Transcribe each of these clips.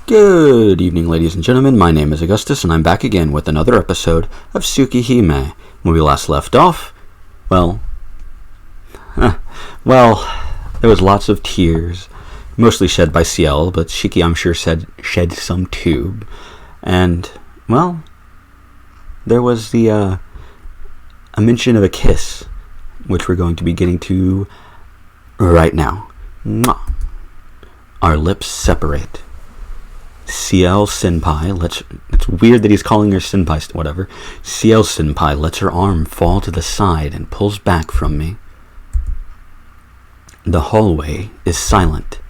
Good evening, ladies and gentlemen. My name is Augustus, and I'm back again with another episode of Tsukihime. When we last left off, well, there was lots of tears, mostly shed by Ciel, but Shiki, I'm sure, shed some too. And, well, there was a mention of a kiss, which we're going to be getting to right now. Mwah. Our lips separate. Ciel Senpai it's weird that he's calling her Senpai, whatever. Ciel Senpai lets her arm fall to the side and pulls back from me. The hallway is silent.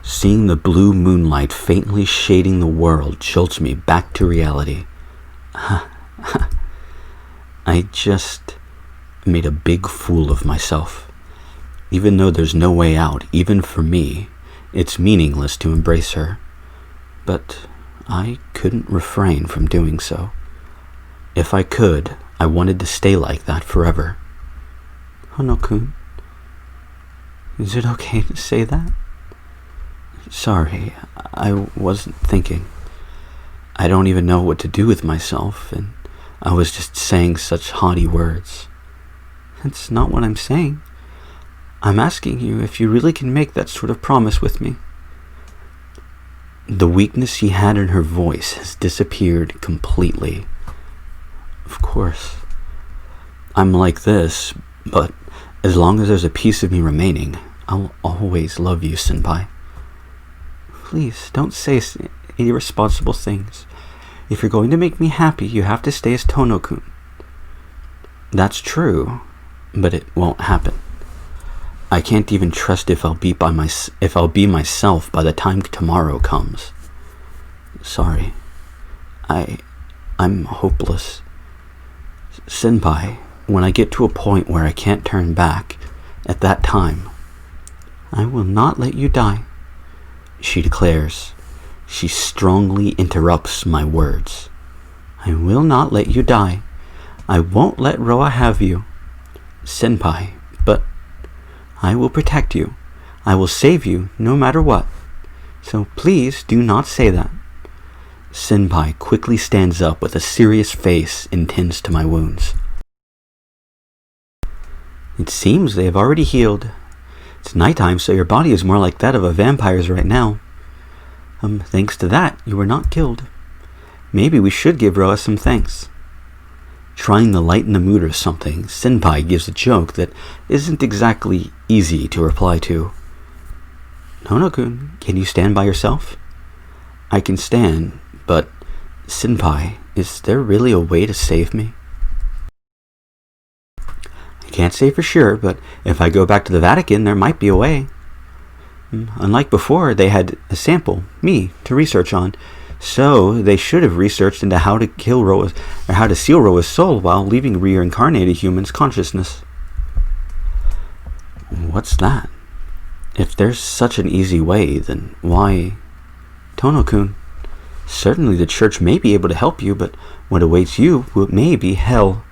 Seeing the blue moonlight faintly shading the world jolts me back to reality. I just made a big fool of myself. Even though there's no way out, even for me, it's meaningless to embrace her. But I couldn't refrain from doing so. If I could, I wanted to stay like that forever. Hono-kun, is it okay to say that? Sorry, I wasn't thinking. I don't even know what to do with myself, and I was just saying such haughty words. That's not what I'm saying. I'm asking you if you really can make that sort of promise with me. The weakness she had in her voice has disappeared completely. Of course. I'm like this, but as long as there's a piece of me remaining, I'll always love you, Senpai. Please, don't say irresponsible things. If you're going to make me happy, you have to stay as Tono-kun. That's true, but it won't happen. I can't even trust if I'll be myself by the time tomorrow comes. Sorry. I'm hopeless. Senpai, when I get to a point where I can't turn back, at that time, I will not let you die, she declares. She strongly interrupts my words. I will not let you die. I won't let Roa have you. Senpai, but I will protect you. I will save you no matter what. So please do not say that. Senpai quickly stands up with a serious face and tends to my wounds. It seems they have already healed. It's nighttime, so your body is more like that of a vampire's right now. Thanks to that, you were not killed. Maybe we should give Roa some thanks. Trying to lighten the mood or something, Senpai gives a joke that isn't exactly easy to reply to. Nono-kun, can you stand by yourself? I can stand, but Senpai, is there really a way to save me? I can't say for sure, but if I go back to the Vatican, there might be a way. Unlike before, they had a sample, me, to research on. So they should have researched into how to kill Roa, or how to seal Roa's soul while leaving reincarnated humans' consciousness. What's that? If there's such an easy way, then why? Tono-kun, certainly the church may be able to help you, but what awaits you may be hell.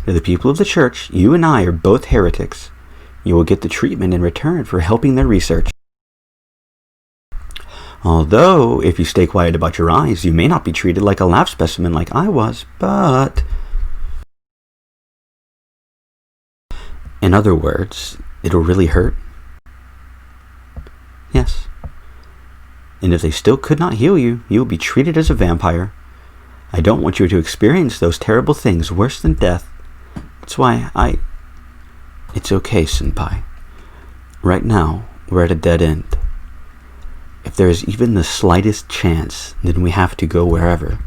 To the people of the church, you and I are both heretics. You will get the treatment in return for helping their research. Although, if you stay quiet about your eyes, you may not be treated like a lab specimen like I was, but... In other words, it'll really hurt? Yes. And if they still could not heal you, you will be treated as a vampire. I don't want you to experience those terrible things worse than death. That's why It's okay, Senpai. Right now, we're at a dead end. If there is even the slightest chance, then we have to go wherever.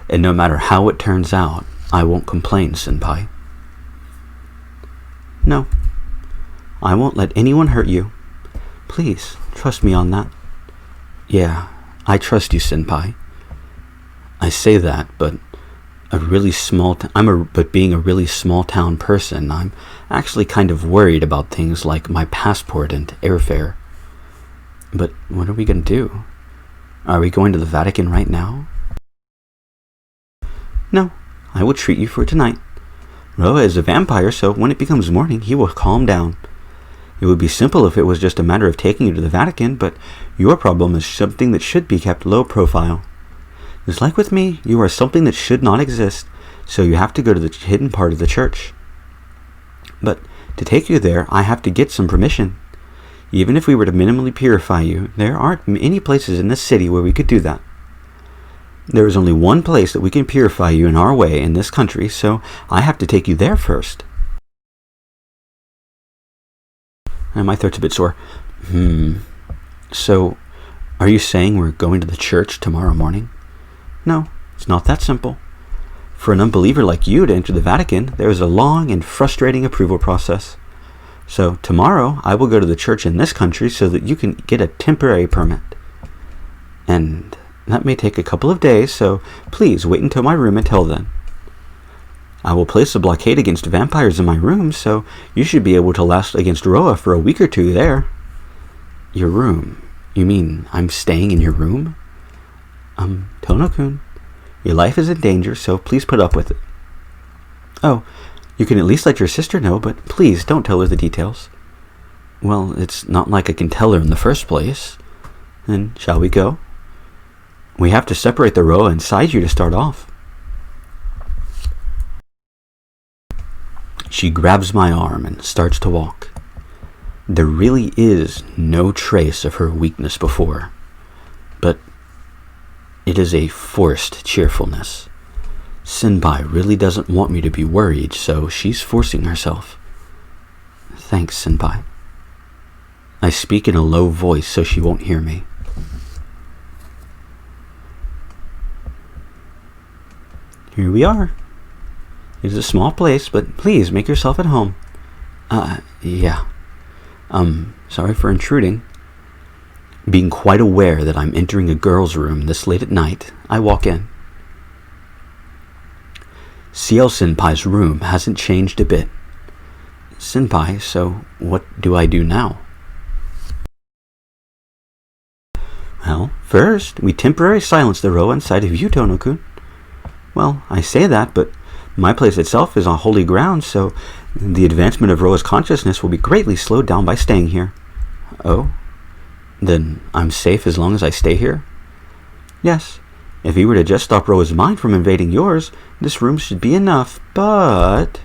And no matter how it turns out, I won't complain, Senpai. No, I won't let anyone hurt you. Please, trust me on that. Yeah, I trust you, Senpai. I say that, but being a really small town person, I'm actually kind of worried about things like my passport and airfare. But what are we going to do? Are we going to the Vatican right now? No, I will treat you for tonight. Roa is a vampire, so when it becomes morning, he will calm down. It would be simple if it was just a matter of taking you to the Vatican, but your problem is something that should be kept low profile. It's like with me, you are something that should not exist, so you have to go to the hidden part of the church. But to take you there, I have to get some permission. Even if we were to minimally purify you, there aren't any places in this city where we could do that. There is only one place that we can purify you in our way in this country, so I have to take you there first. And my throat's a bit sore. So, are you saying we're going to the church tomorrow morning? No, it's not that simple. For an unbeliever like you to enter the Vatican, there is a long and frustrating approval process. So, tomorrow I will go to the church in this country so that you can get a temporary permit. And that may take a couple of days, so please wait until my room until then. I will place a blockade against vampires in my room, so you should be able to last against Roa for a week or two there. Your room? You mean I'm staying in your room? Tono-kun, your life is in danger, so please put up with it. Oh, you can at least let your sister know, but please don't tell her the details. Well, it's not like I can tell her in the first place. Then shall we go? We have to separate the Roa inside you to start off. She grabs my arm and starts to walk. There really is no trace of her weakness before, but it is a forced cheerfulness. Senpai really doesn't want me to be worried, so she's forcing herself. Thanks, Senpai. I speak in a low voice so she won't hear me. Here we are. It's a small place, but please make yourself at home. Yeah. Sorry for intruding. Being quite aware that I'm entering a girl's room this late at night, I walk in. Ciel Senpai's room hasn't changed a bit. Senpai, so what do I do now? Well, first, we temporarily silence the Roa inside of you, Tono-kun. Well, I say that, but my place itself is on holy ground, so the advancement of Roa's consciousness will be greatly slowed down by staying here. Oh? Then I'm safe as long as I stay here? Yes. If you were to just stop Roa's mind from invading yours, this room should be enough, but...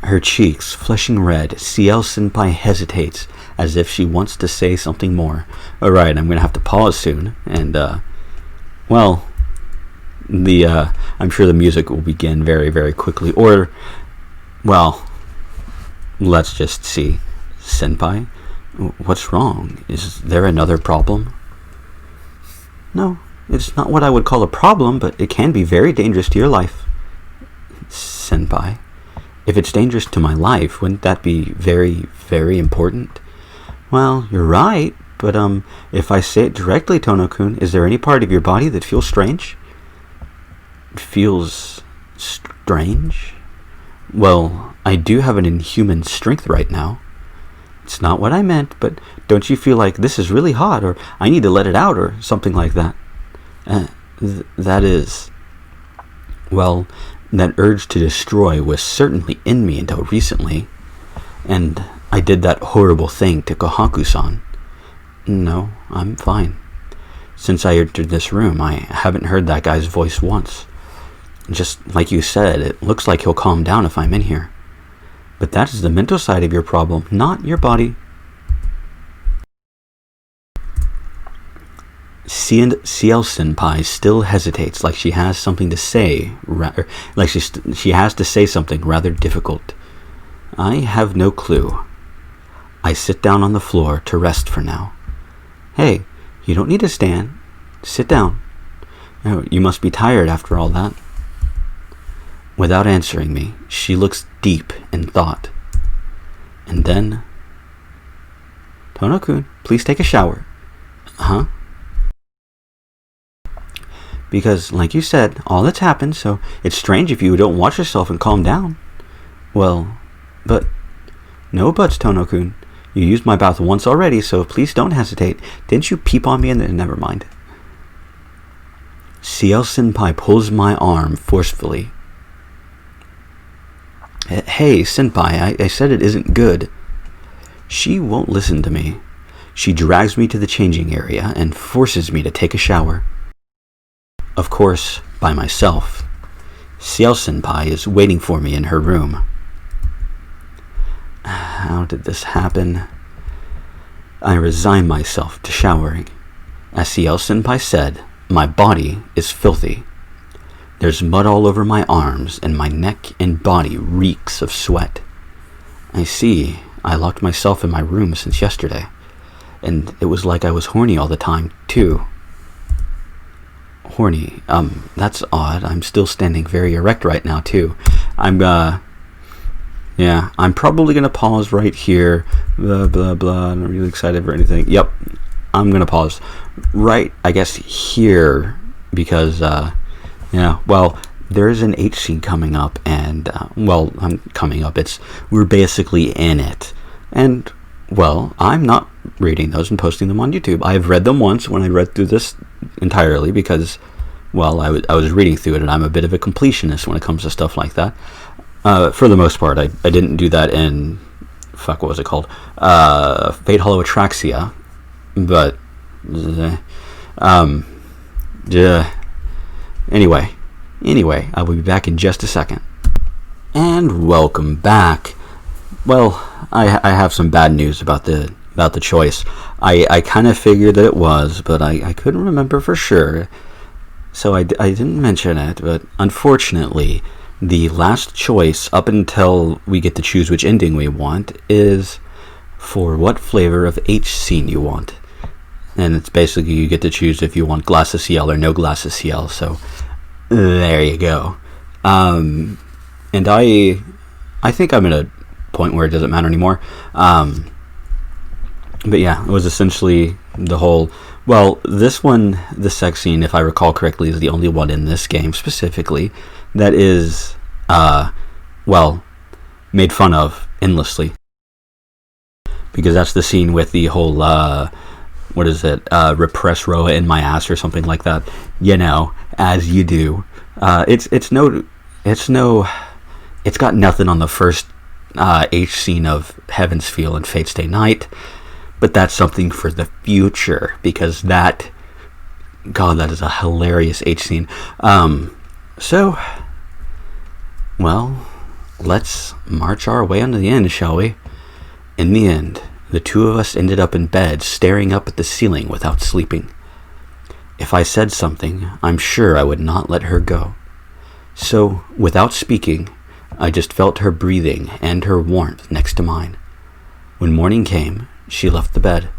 Her cheeks flushing red, Ciel Senpai hesitates as if she wants to say something more. Alright, I'm going to have to pause soon, and, I'm sure the music will begin very, very quickly. Or, well, let's just see. Senpai, what's wrong? Is there another problem? No, it's not what I would call a problem, but it can be very dangerous to your life. Senpai, if it's dangerous to my life, wouldn't that be very, very important? Well, you're right, but if I say it directly, Tono-kun, is there any part of your body that feels strange? Feels strange? Well, I do have an inhuman strength right now. It's not what I meant, but don't you feel like this is really hot, or I need to let it out, or something like that? That is... Well, that urge to destroy was certainly in me until recently, and I did that horrible thing to Kohaku-san. No, I'm fine. Since I entered this room, I haven't heard that guy's voice once. Just like you said, it looks like he'll calm down if I'm in here. But that is the mental side of your problem, not your body. Ciel Senpai still hesitates, like she has something to say, like she has to say something rather difficult. I have no clue. I sit down on the floor to rest for now. Hey, you don't need to stand. Sit down. Oh, you must be tired after all that. Without answering me, she looks deep in thought. And then... Tono-kun, please take a shower. Huh? Because, like you said, all that's happened, so it's strange if you don't watch yourself and calm down. Well, but... No buts, Tono-kun. You used my bath once already, so please don't hesitate. Didn't you peep on me and then... Never mind. Ciel Senpai pulls my arm forcefully. Hey, senpai, I said it isn't good. She won't listen to me. She drags me to the changing area and forces me to take a shower. Of course, by myself. Ciel senpai is waiting for me in her room. How did this happen? I resign myself to showering. As Ciel senpai said, my body is filthy. There's mud all over my arms, and my neck and body reeks of sweat. I see. I locked myself in my room since yesterday, and it was like I was horny all the time, too. Horny? That's odd. I'm still standing very erect right now, too. I'm probably gonna pause right here. Blah, blah, blah. I'm not really excited for anything. Yep. I'm gonna pause right, I guess, here, because, there's an H scene coming up, and, we're basically in it. And, I'm not reading those and posting them on YouTube. I've read them once when I read through this entirely because, I was reading through it, and I'm a bit of a completionist when it comes to stuff like that. For the most part, I didn't do that in, what was it called? Fate Hollow Atraxia. But, Anyway, I will be back in just a second. And welcome back. Well, I have some bad news about the choice. I kind of figured that it was, but I couldn't remember for sure. So I didn't mention it, but unfortunately, the last choice up until we get to choose which ending we want is for what flavor of H scene you want. And it's basically you get to choose if you want glass of Ciel or no glass of Ciel. So there you go. And I think I'm at a point where it doesn't matter anymore. But yeah, it was essentially the whole. Well, this one, the sex scene, if I recall correctly, is the only one in this game specifically that is, made fun of endlessly. Because that's the scene with the whole, repress Roa in my ass or something like that. As you do. It's got nothing on the first H scene of Heaven's Feel and Fate Stay Night. But that's something for the future, because that is a hilarious H scene. Let's march our way into the end, shall we? In the end, the two of us ended up in bed, staring up at the ceiling without sleeping. If I said something, I'm sure I would not let her go. So, without speaking, I just felt her breathing and her warmth next to mine. When morning came, she left the bed.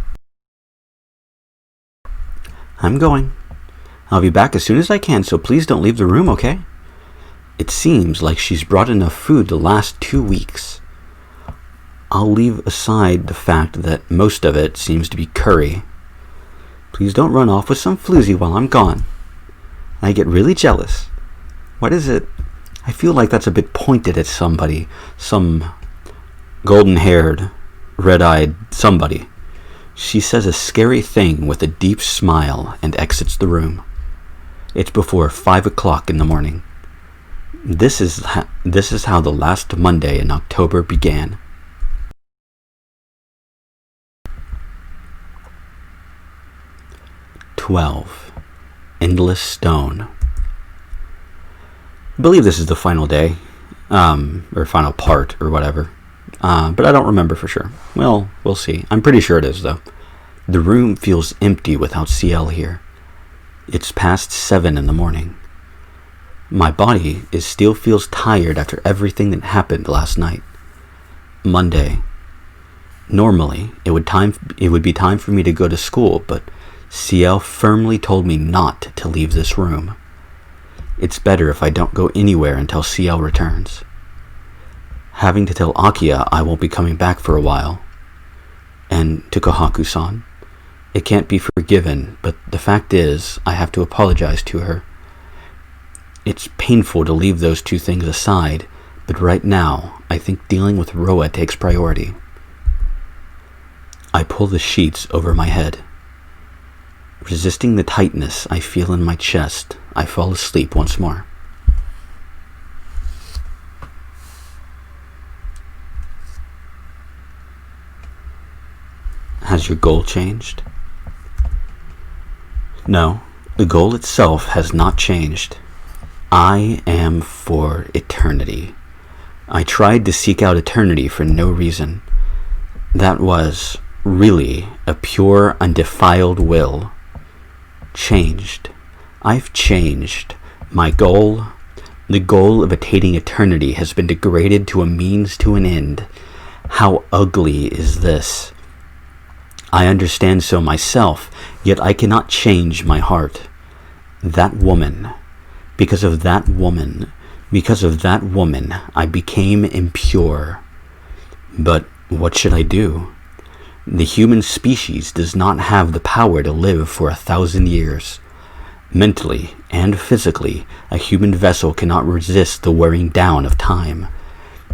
I'm going. I'll be back as soon as I can, so please don't leave the room, okay? It seems like she's brought enough food to last 2 weeks. I'll leave aside the fact that most of it seems to be curry. Please don't run off with some floozy while I'm gone. I get really jealous. What is it? I feel like that's a bit pointed at somebody. Some golden-haired, red-eyed somebody. She says a scary thing with a deep smile and exits the room. It's before 5 o'clock in the morning. This is how the last Monday in October began. Endless Stone. I believe this is the final day, or final part, or whatever. But I don't remember for sure. Well, we'll see. I'm pretty sure it is, though. The room feels empty without Ciel here. It's past 7 in the morning. My body still feels tired after everything that happened last night. Monday. Normally, it would be time for me to go to school, but Ciel firmly told me not to leave this room. It's better if I don't go anywhere until Ciel returns. Having to tell Akia I won't be coming back for a while. And to Kohaku-san. It can't be forgiven, but the fact is, I have to apologize to her. It's painful to leave those two things aside, but right now, I think dealing with Roa takes priority. I pull the sheets over my head. Resisting the tightness I feel in my chest, I fall asleep once more. Has your goal changed? No, the goal itself has not changed. I am for eternity. I tried to seek out eternity for no reason. That was really a pure, undefiled will. Changed. I've changed. My goal, the goal of attaining eternity, has been degraded to a means to an end. How ugly is this? I understand so myself, yet I cannot change my heart. That woman, because of that woman, I became impure. But what should I do? The human species does not have the power to live for 1,000 years. Mentally and physically, a human vessel cannot resist the wearing down of time.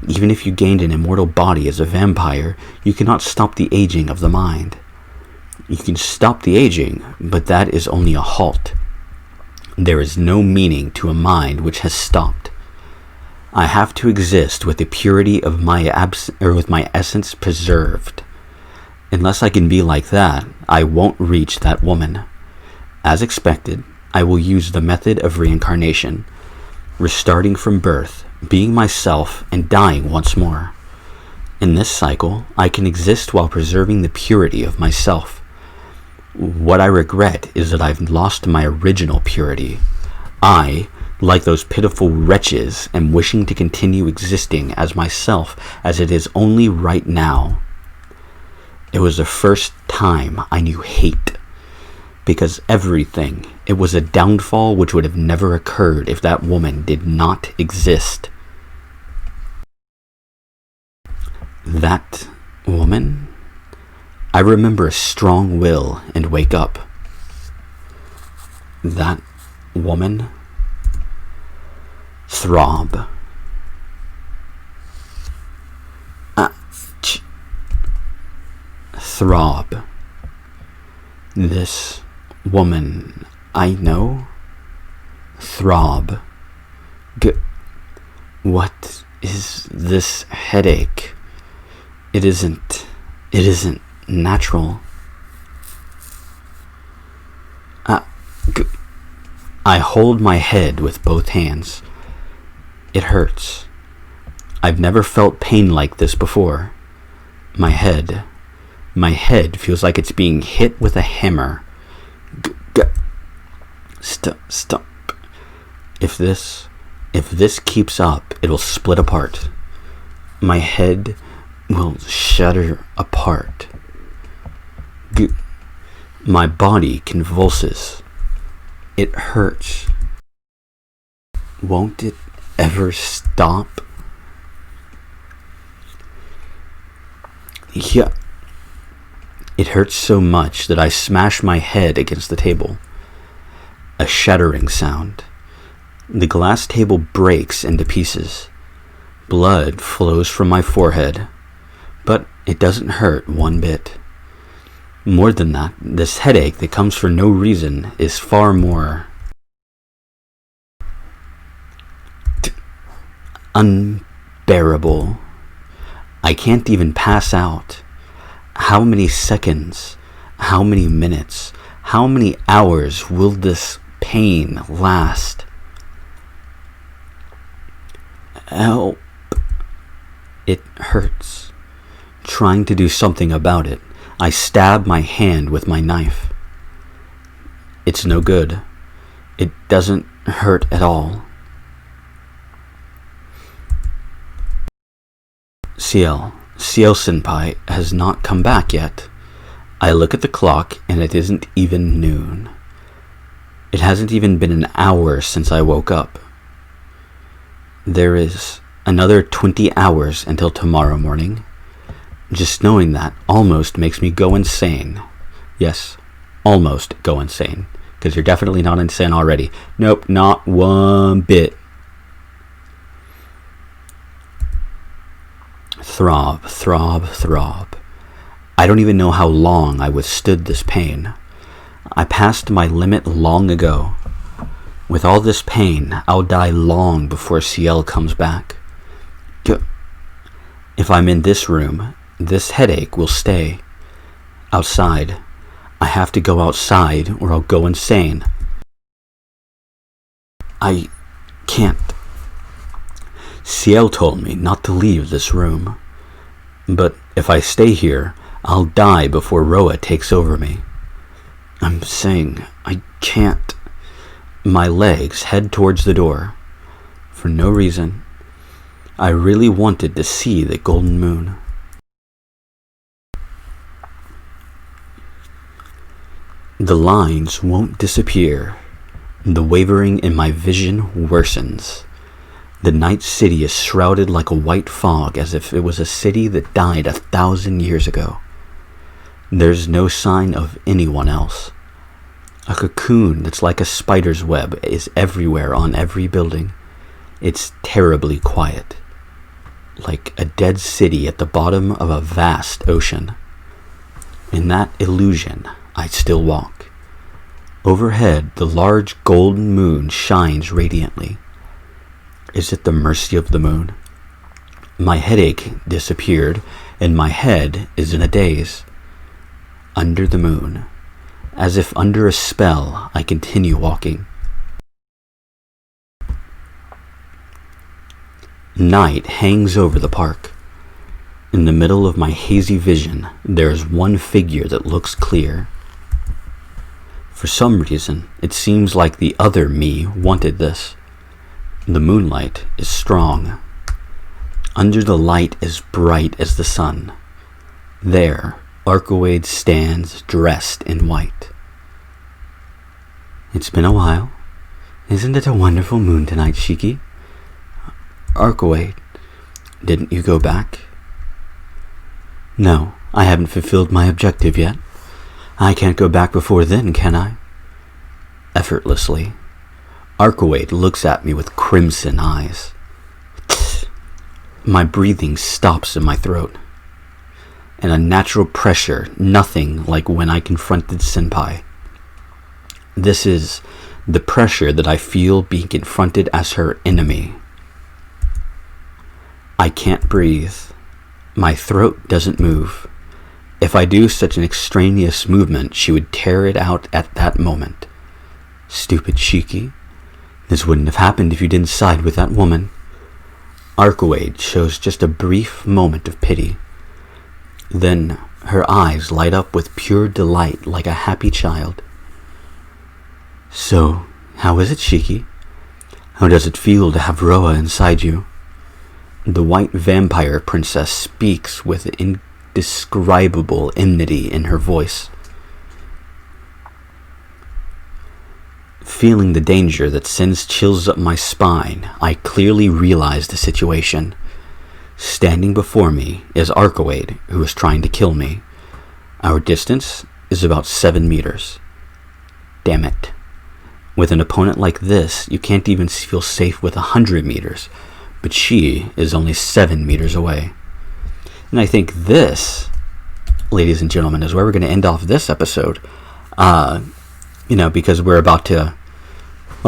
Even if you gained an immortal body as a vampire, you cannot stop the aging of the mind. You can stop the aging, but that is only a halt. There is no meaning to a mind which has stopped. I have to exist with the purity of with my essence preserved. Unless I can be like that, I won't reach that woman. As expected, I will use the method of reincarnation, restarting from birth, being myself, and dying once more. In this cycle, I can exist while preserving the purity of myself. What I regret is that I've lost my original purity. I, like those pitiful wretches, am wishing to continue existing as myself as it is only right now. It was the first time I knew hate. Because everything, it was a downfall which would have never occurred if that woman did not exist. That woman? I remember a strong will and wake up. That woman? Throb. Throb. This woman I know? Throb. What is this headache? It isn't natural. I hold my head with both hands. It hurts. I've never felt pain like this before. My head feels like it's being hit with a hammer. Stop. If this keeps up, it'll split apart. My head will shatter apart. My body convulses. It hurts. Won't it ever stop? Yeah. It hurts so much that I smash my head against the table. A shattering sound. The glass table breaks into pieces. Blood flows from my forehead, but it doesn't hurt one bit. More than that, this headache that comes for no reason is far more unbearable. I can't even pass out. How many seconds, how many minutes, how many hours will this pain last? Help. It hurts. Trying to do something about it, I stab my hand with my knife. It's no good. It doesn't hurt at all. Ciel Senpai has not come back yet. I look at the clock and it isn't even noon. It hasn't even been an hour since I woke up. There is another 20 hours until tomorrow morning. Just knowing that almost makes me go insane. Yes, almost go insane. Because you're definitely not insane already. Nope, not one bit. Throb, throb, throb. I don't even know how long I withstood this pain. I passed my limit long ago. With all this pain, I'll die long before Ciel comes back. If I'm in this room, this headache will stay. Outside. I have to go outside or I'll go insane. I can't. Ciel told me not to leave this room. But if I stay here, I'll die before Roa takes over me. I'm saying I can't. My legs head towards the door. For no reason. I really wanted to see the golden moon. The lines won't disappear. The wavering in my vision worsens. The night city is shrouded like a white fog, as if it was a city that died 1,000 years ago. There's no sign of anyone else. A cocoon that's like a spider's web is everywhere on every building. It's terribly quiet, like a dead city at the bottom of a vast ocean. In that illusion, I still walk. Overhead, the large golden moon shines radiantly. Is it the mercy of the moon? My headache disappeared, and my head is in a daze. Under the moon, as if under a spell, I continue walking. Night hangs over the park. In the middle of my hazy vision, there is one figure that looks clear. For some reason, it seems like the other me wanted this. The moonlight is strong. Under the light as bright as the sun. There, Arcueid stands dressed in white. It's been a while. Isn't it a wonderful moon tonight, Shiki? Arcueid, didn't you go back? No, I haven't fulfilled my objective yet. I can't go back before then, can I? Effortlessly, Arcueid looks at me with crimson eyes. My breathing stops in my throat. And a natural pressure, nothing like when I confronted Senpai. This is the pressure that I feel being confronted as her enemy. I can't breathe. My throat doesn't move. If I do such an extraneous movement, she would tear it out at that moment. Stupid Shiki. This wouldn't have happened if you didn't side with that woman. Arcueid shows just a brief moment of pity. Then her eyes light up with pure delight like a happy child. So, how is it, Shiki? How does it feel to have Roa inside you? The white vampire princess speaks with indescribable enmity in her voice. Feeling the danger that sends chills up my spine, I clearly realize the situation. Standing before me is Arcueid, who is trying to kill me. Our distance is about 7 meters. Damn it. With an opponent like this, you can't even feel safe with 100 meters, but she is only 7 meters away. And I think this, ladies and gentlemen, is where we're going to end off this episode. Because we're about to,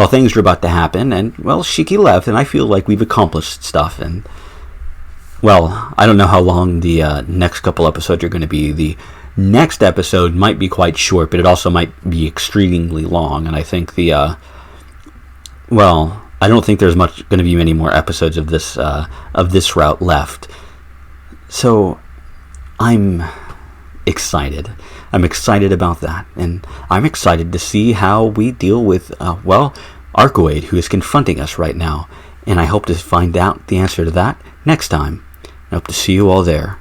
things are about to happen, and, Shiki left, and I feel like we've accomplished stuff, and, I don't know how long the next couple episodes are going to be. The next episode might be quite short, but it also might be extremely long, and I think I don't think there's going to be many more episodes of this route left. So, I'm excited. I'm excited about that, and I'm excited to see how we deal with, Arcueid, who is confronting us right now, and I hope to find out the answer to that next time. I hope to see you all there.